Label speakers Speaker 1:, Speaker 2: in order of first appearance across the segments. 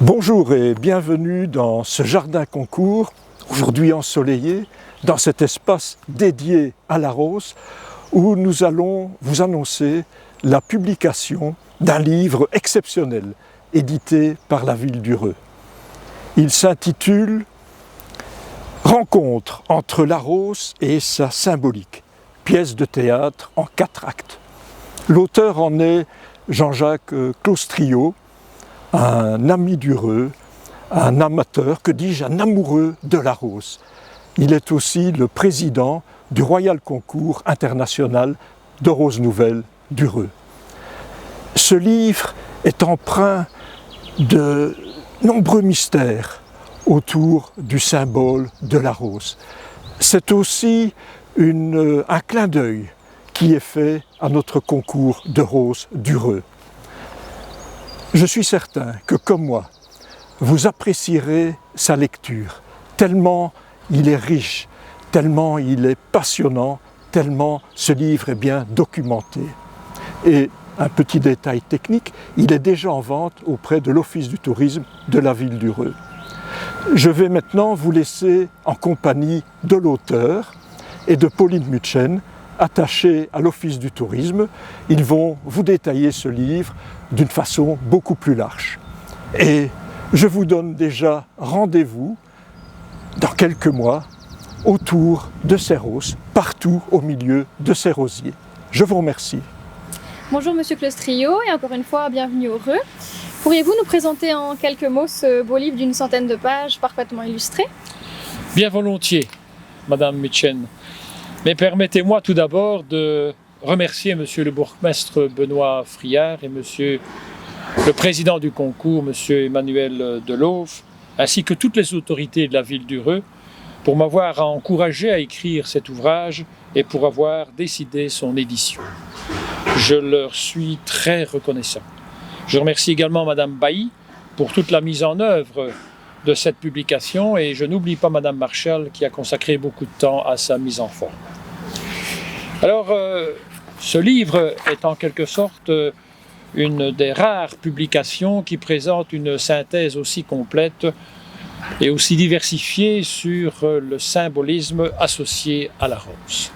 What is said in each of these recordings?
Speaker 1: Bonjour et bienvenue dans ce jardin concours, aujourd'hui ensoleillé, dans cet espace dédié à la rose, où nous allons vous annoncer la publication d'un livre exceptionnel, édité par la ville d'Ureux. Il s'intitule « Rencontre entre la rose et sa symbolique », pièce de théâtre en 4 actes. L'auteur en est Jean-Jacques Claustrio, un ami d'Ureux, un amateur, que dis-je, un amoureux de la rose. Il est aussi le président du Royal Concours international de roses nouvelles d'Ureux. Ce livre est empreint de nombreux mystères autour du symbole de la rose. C'est aussi un clin d'œil qui est fait à notre concours de roses d'Ureux. Je suis certain que, comme moi, vous apprécierez sa lecture, tellement il est riche, tellement il est passionnant, tellement ce livre est bien documenté. Et un petit détail technique, il est déjà en vente auprès de l'Office du tourisme de la ville d'Ureux. Je vais maintenant vous laisser en compagnie de l'auteur et de Pauline Mutchen, attachés à l'Office du tourisme. Ils vont vous détailler ce livre d'une façon beaucoup plus large. Et je vous donne déjà rendez-vous dans quelques mois autour de ces roses, partout au milieu de ces rosiers. Je vous remercie.
Speaker 2: Bonjour Monsieur Claustrio et encore une fois bienvenue au Reux. Pourriez-vous nous présenter en quelques mots ce beau livre d'une centaine de pages parfaitement illustré?
Speaker 3: Bien volontiers, Madame Mutchen. Mais permettez-moi tout d'abord de remercier Monsieur le bourgmestre Benoît Friard et Monsieur le président du concours, Monsieur Emmanuel Delauve, ainsi que toutes les autorités de la ville d'Ureux pour m'avoir encouragé à écrire cet ouvrage et pour avoir décidé son édition. Je leur suis très reconnaissant. Je remercie également Madame Bailly pour toute la mise en œuvre de cette publication et je n'oublie pas Madame Marchal qui a consacré beaucoup de temps à sa mise en forme. Alors, ce livre est en quelque sorte une des rares publications qui présente une synthèse aussi complète et aussi diversifiée sur le symbolisme associé à la rose.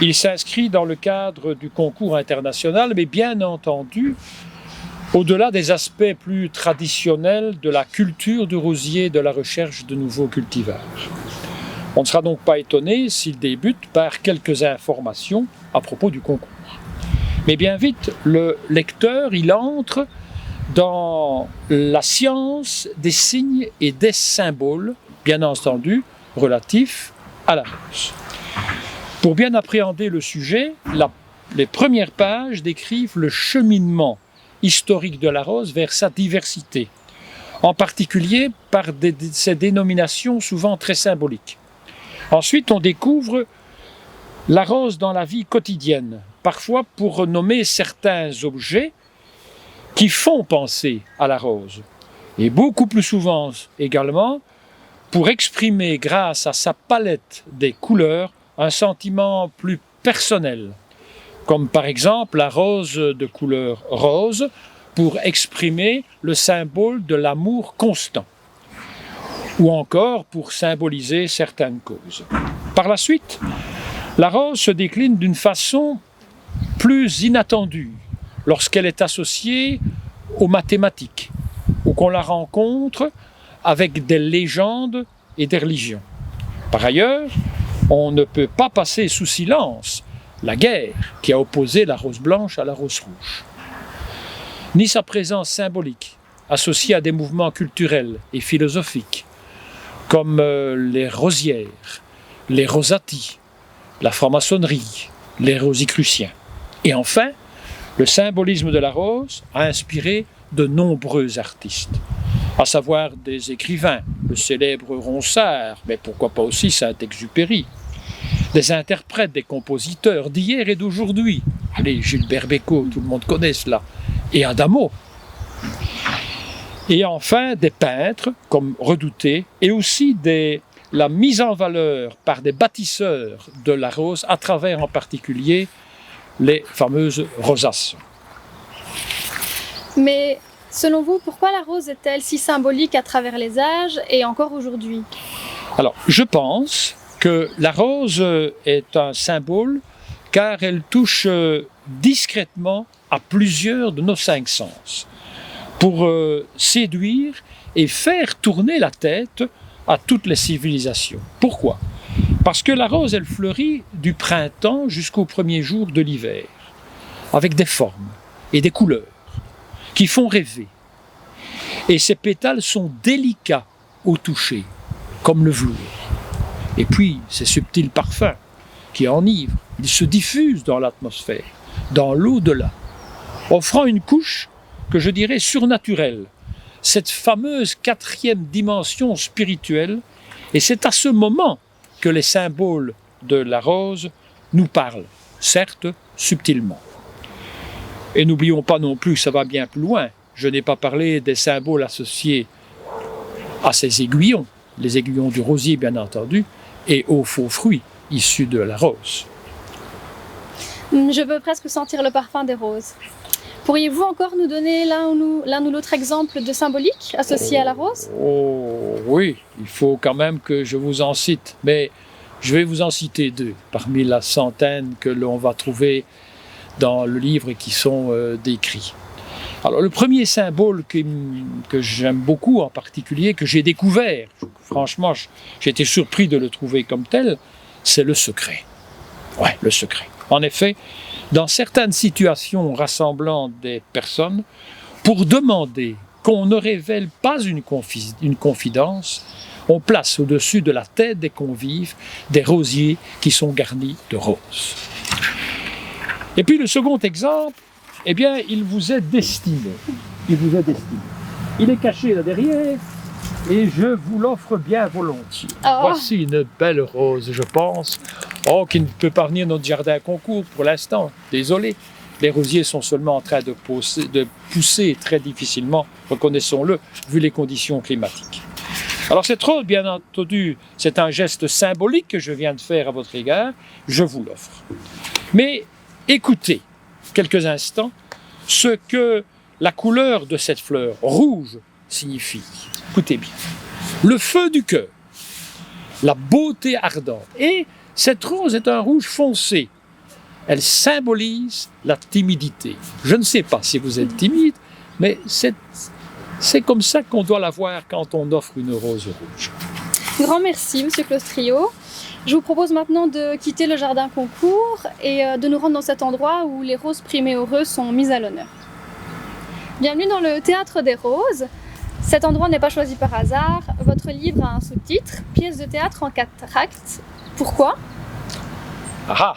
Speaker 3: Il s'inscrit dans le cadre du concours international, mais bien entendu, au-delà des aspects plus traditionnels de la culture du rosier et de la recherche de nouveaux cultivars. On ne sera donc pas étonné s'il débute par quelques informations à propos du concours. Mais bien vite, le lecteur, il entre dans la science des signes et des symboles, bien entendu, relatifs à la rose. Pour bien appréhender le sujet, les premières pages décrivent le cheminement historique de la rose vers sa diversité, en particulier par ses dénominations souvent très symboliques. Ensuite, on découvre la rose dans la vie quotidienne, parfois pour nommer certains objets qui font penser à la rose, et beaucoup plus souvent également pour exprimer, grâce à sa palette des couleurs, un sentiment plus personnel, comme par exemple la rose de couleur rose, pour exprimer le symbole de l'amour constant, ou encore pour symboliser certaines causes. Par la suite, la rose se décline d'une façon plus inattendue lorsqu'elle est associée aux mathématiques, ou qu'on la rencontre avec des légendes et des religions. Par ailleurs, on ne peut pas passer sous silence la guerre qui a opposé la rose blanche à la rose rouge, ni sa présence symbolique associée à des mouvements culturels et philosophiques comme les rosières, les rosaties, la franc-maçonnerie, les rosicruciens. Et enfin, le symbolisme de la rose a inspiré de nombreux artistes, à savoir des écrivains, le célèbre Ronsard, mais pourquoi pas aussi Saint-Exupéry, des interprètes, des compositeurs d'hier et d'aujourd'hui. Allez, Gilbert Bécaud, tout le monde connaît cela, et Adamo. Et enfin, des peintres comme Redouté, et aussi la mise en valeur par des bâtisseurs de la rose, à travers en particulier les fameuses rosaces.
Speaker 2: Mais Selon vous, pourquoi la rose est-elle si symbolique à travers les âges et encore aujourd'hui?
Speaker 3: Alors, je pense que la rose est un symbole car elle touche discrètement à plusieurs de nos 5 sens pour séduire et faire tourner la tête à toutes les civilisations. Pourquoi? Parce que la rose, elle fleurit du printemps jusqu'au premier jour de l'hiver, avec des formes et des couleurs qui font rêver. Et ces pétales sont délicats au toucher, comme le velours. Et puis, ces subtils parfums qui enivrent, ils se diffusent dans l'atmosphère, dans l'au-delà, offrant une couche que je dirais surnaturelle, cette fameuse 4e dimension spirituelle. Et c'est à ce moment que les symboles de la rose nous parlent, certes subtilement. Et n'oublions pas non plus, ça va bien plus loin, je n'ai pas parlé des symboles associés à ces aiguillons, les aiguillons du rosier bien entendu, et aux faux fruits issus de la rose.
Speaker 2: Je peux presque sentir le parfum des roses. Pourriez-vous encore nous donner l'un ou l'autre exemple de symbolique associé à la rose?
Speaker 3: Oh oui, il faut quand même que je vous en cite, mais je vais vous en citer 2 parmi la centaine que l'on va trouver dans le livre et qui sont décrits. Alors le premier symbole que j'aime beaucoup en particulier, que j'ai découvert, franchement j'ai été surpris de le trouver comme tel, c'est le secret. Ouais, le secret. En effet, dans certaines situations rassemblant des personnes, pour demander qu'on ne révèle pas une confidence, on place au-dessus de la tête des convives des rosiers qui sont garnis de roses. Et puis le second exemple, eh bien, il vous est destiné. Il vous est destiné. Il est caché là derrière et je vous l'offre bien volontiers.
Speaker 2: Oh.
Speaker 3: Voici une belle rose, je pense. Oh, qui ne peut pas venir dans notre jardin concours pour l'instant. Désolé. Les rosiers sont seulement en train de pousser très difficilement, reconnaissons-le, vu les conditions climatiques. Alors cette rose, bien entendu, c'est un geste symbolique que je viens de faire à votre égard. Je vous l'offre. Mais écoutez quelques instants ce que la couleur de cette fleur rouge signifie. Écoutez bien. Le feu du cœur, la beauté ardente. Et cette rose est un rouge foncé. Elle symbolise la timidité. Je ne sais pas si vous êtes timide, mais c'est comme ça qu'on doit la voir quand on offre une rose rouge.
Speaker 2: Grand merci, Monsieur Clostrio. Je vous propose maintenant de quitter le jardin concours et de nous rendre dans cet endroit où les roses primées heureux sont mises à l'honneur. Bienvenue dans le Théâtre des Roses. Cet endroit n'est pas choisi par hasard. Votre livre a un sous-titre, pièce de théâtre en 4 actes. Pourquoi?
Speaker 3: Ah!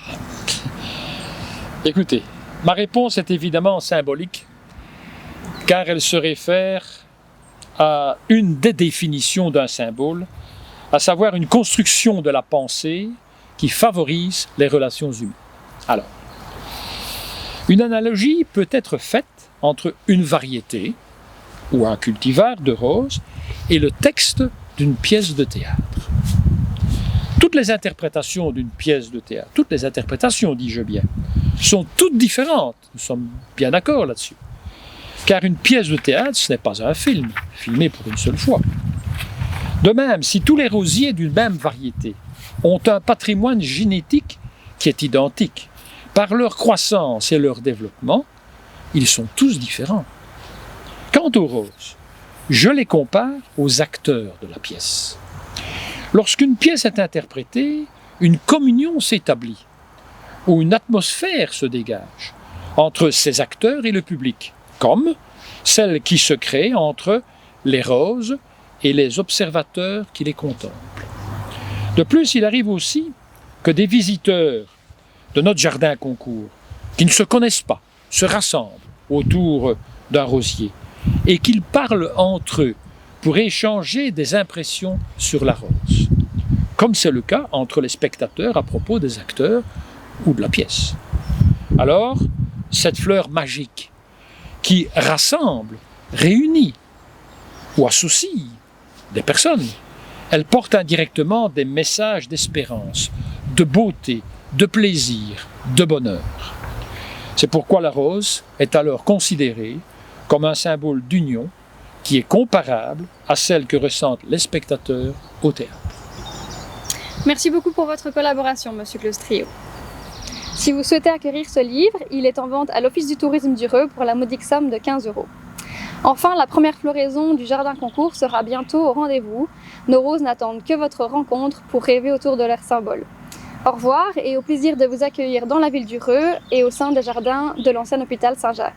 Speaker 3: Écoutez, ma réponse est évidemment symbolique, car elle se réfère à une des définitions d'un symbole, à savoir une construction de la pensée qui favorise les relations humaines. Alors, une analogie peut être faite entre une variété ou un cultivar de roses et le texte d'une pièce de théâtre. Toutes les interprétations d'une pièce de théâtre, toutes les interprétations, dis-je bien, sont toutes différentes. Nous sommes bien d'accord là-dessus. Car une pièce de théâtre, ce n'est pas un film, filmé pour une seule fois. De même, si tous les rosiers d'une même variété ont un patrimoine génétique qui est identique, par leur croissance et leur développement, ils sont tous différents. Quant aux roses, je les compare aux acteurs de la pièce. Lorsqu'une pièce est interprétée, une communion s'établit, où une atmosphère se dégage entre ces acteurs et le public, comme celle qui se crée entre les roses et les observateurs qui les contemplent. De plus, il arrive aussi que des visiteurs de notre jardin concours, qui ne se connaissent pas, se rassemblent autour d'un rosier et qu'ils parlent entre eux pour échanger des impressions sur la rose, comme c'est le cas entre les spectateurs à propos des acteurs ou de la pièce. Alors, cette fleur magique qui rassemble, réunit ou associe des personnes, elle porte indirectement des messages d'espérance, de beauté, de plaisir, de bonheur. C'est pourquoi la rose est alors considérée comme un symbole d'union qui est comparable à celle que ressentent les spectateurs au théâtre.
Speaker 2: Merci beaucoup pour votre collaboration, Monsieur Clostrio. Si vous souhaitez acquérir ce livre, il est en vente à l'Office du tourisme du Reux pour la modique somme de 15 €. Enfin, la première floraison du Jardin Concours sera bientôt au rendez-vous. Nos roses n'attendent que votre rencontre pour rêver autour de leur symbole. Au revoir et au plaisir de vous accueillir dans la ville du Reux et au sein des jardins de l'ancien hôpital Saint-Jacques.